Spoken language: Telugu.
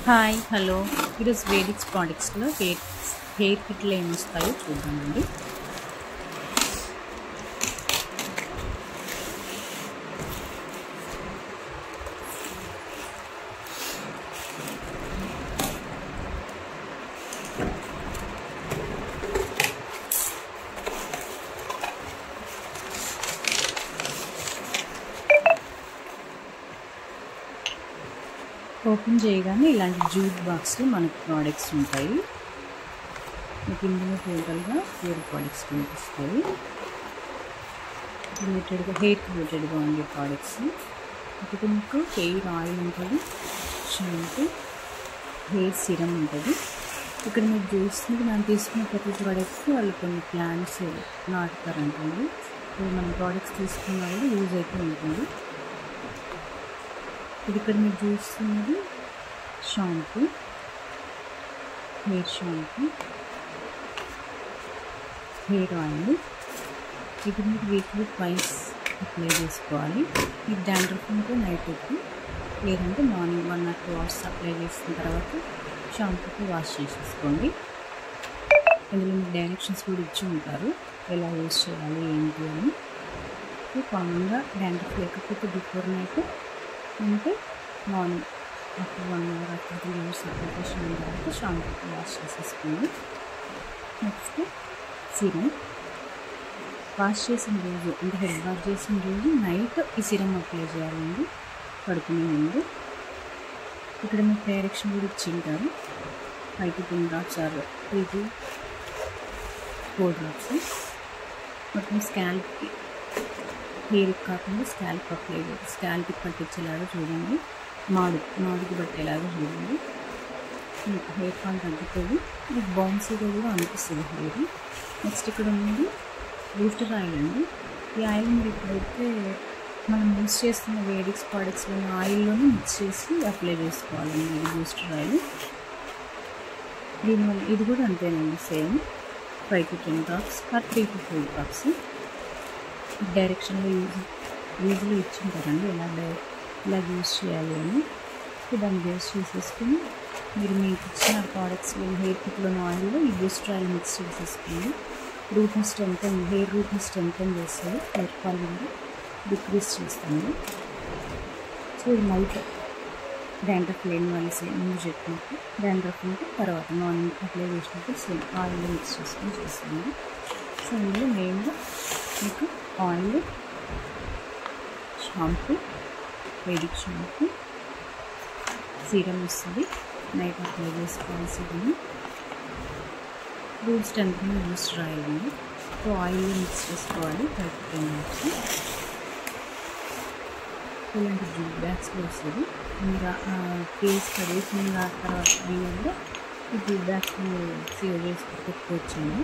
హాయ్ హలో ఈరోజు వేడిక్స్ ప్రోడక్ట్స్లో హెయిర్ కిట్లు ఏమి వస్తాయో చూద్దామండి. ఓపెన్ చేయగానే ఇలాంటి జూట్ బాక్స్లో మనకు ప్రోడక్ట్స్ ఉంటాయి. మీకు ఇందులో టోటల్గా 4 ప్రోడక్ట్స్ కనిపిస్తాయి. రిలేటెడ్గా హెయిర్కి రిలేటెడ్గా ఉండే ప్రోడక్ట్స్. ఒకటి మీకు హెయిర్ ఆయిల్ ఉంటుంది, షాంపూ, హెయిర్ సిరమ్ ఉంటుంది. ఇక్కడ మీరు చూస్తుంది మనం తీసుకున్న ప్రతి ప్రోడక్ట్స్ వాళ్ళు కొన్ని ప్లాంట్స్ నాటుతారంటుంది. ఇప్పుడు మనం ప్రోడక్ట్స్ తీసుకున్న వాళ్ళు యూజ్ అయితే ఉంటుంది. ఇది ఇక్కడ మీరు చూస్తున్నది shampoo, hair shampoo, hair oil. ఇది మీరు వీక్లీ ట్వైస్ అప్లై చేసుకోవాలి. మీకు డాండ్రఫ్ ఉంటే నైట్ ఎక్కి, లేదంటే మార్నింగ్ 1 or 2 hours అప్లై చేసిన తర్వాత షాంపూతో వాష్ చేసేసుకోండి. ఇందులో మీకు డైరెక్షన్స్ కూడా ఇచ్చి ఉంటారు ఎలా యూజ్ చేయాలి ఏంటి అని. కామన్గా డాండ్రఫ్ లేకపోతే బిఫోర్ నైట్ అంటే morning after 1 hour after 3 hours application అయిన తర్వాత షాంపూతో వాష్ చేసేసుకోండి. Next serum. వాష్ చేసిన రోజు అంటే హెడ్ వాష్ చేసిన రోజు నైట్ ఈ సిరమ్ అప్లై చేయాలండి పడుకునే ముందు. ఇక్కడ మీకు డైరెక్షన్ కూడా ఇచ్చి ఉంటారు. 5 to 10 drops are 3 to 4 drops. మొత్తం స్కాల్ప్కి, హెయిర్కి కాకుండా స్కాల్ప్కి పట్టించేలాగా చూడండి. మాడుకు పట్టేలాగా చూడండి. మీకు హెయిర్ ఫాల్ తగ్గుతుంది, మీకు బౌన్సీగా కూడా అనిపిస్తుంది హెయిర్. నెక్స్ట్ ఇక్కడ ఉంది బూస్టర్ ఆయిల్ అండి. ఈ ఆయిల్ మీరు ఇప్పుడైతే మనం యూజ్ చేస్తున్న వేడిక్స్ ప్రోడక్ట్స్లోని ఆయిల్లోనే మిక్స్ చేసి అప్లై చేసుకోవాలండి. ఇది బూస్టర్ ఆయిల్. దీనివల్ల ఇది కూడా అంతేనండి, same 5 to 10 drops or 3 to 4 drops. డైరెక్షన్లో యూజ్లో ఇచ్చింటారండి ఇలా యూజ్ చేయాలి అని. దాన్ని బేస్ చేసేసుకుని మీరు మీకు ఇచ్చిన ప్రోడక్ట్స్ హెయిర్ కిట్లోని ఆయిల్లో ఈ బూస్టర్ ఆయిల్ మిక్స్ చేసేసుకుని హెయిర్ రూట్ని స్ట్రెంథెన్ చేస్తుంది, హెయిర్ ఫాల్ కూడా డిక్రీజ్ చేస్తుంది. సో ఇది నైట్ డాండ్రఫ్ లేని వాళ్ళు సేమ్ ముందు చెప్పినట్టు డాండ్రఫ్ ఉంటే తర్వాత మార్నింగ్ అప్లై చేసినప్పుడు సేమ్ ఆయిల్లో మిక్స్ చేసుకొని చేస్తుంది. సో ఇందులో మెయిన్గా మీకు ఆయిల్, షాంపూ, వేడిక్ షాంపూ, సీరం వస్తుంది. నైట్ అప్లై చేసుకోవాల్సింది. రూట్ స్ట్రెంథెన్ బూస్టర్ ఆయిల్ ఉంది. సో ఆయిల్ మిక్స్ చేసుకోవాలి 5 to 10 minutes. ఇలాంటి జూట్ బ్యాగ్స్లో వస్తుంది. మీరు ఫేస్ కడిగేసిన తర్వాత అయినా కూడా ఈ జూట్ బ్యాగ్స్ సేవ్ చేసి పెట్టుకోవచ్చండి.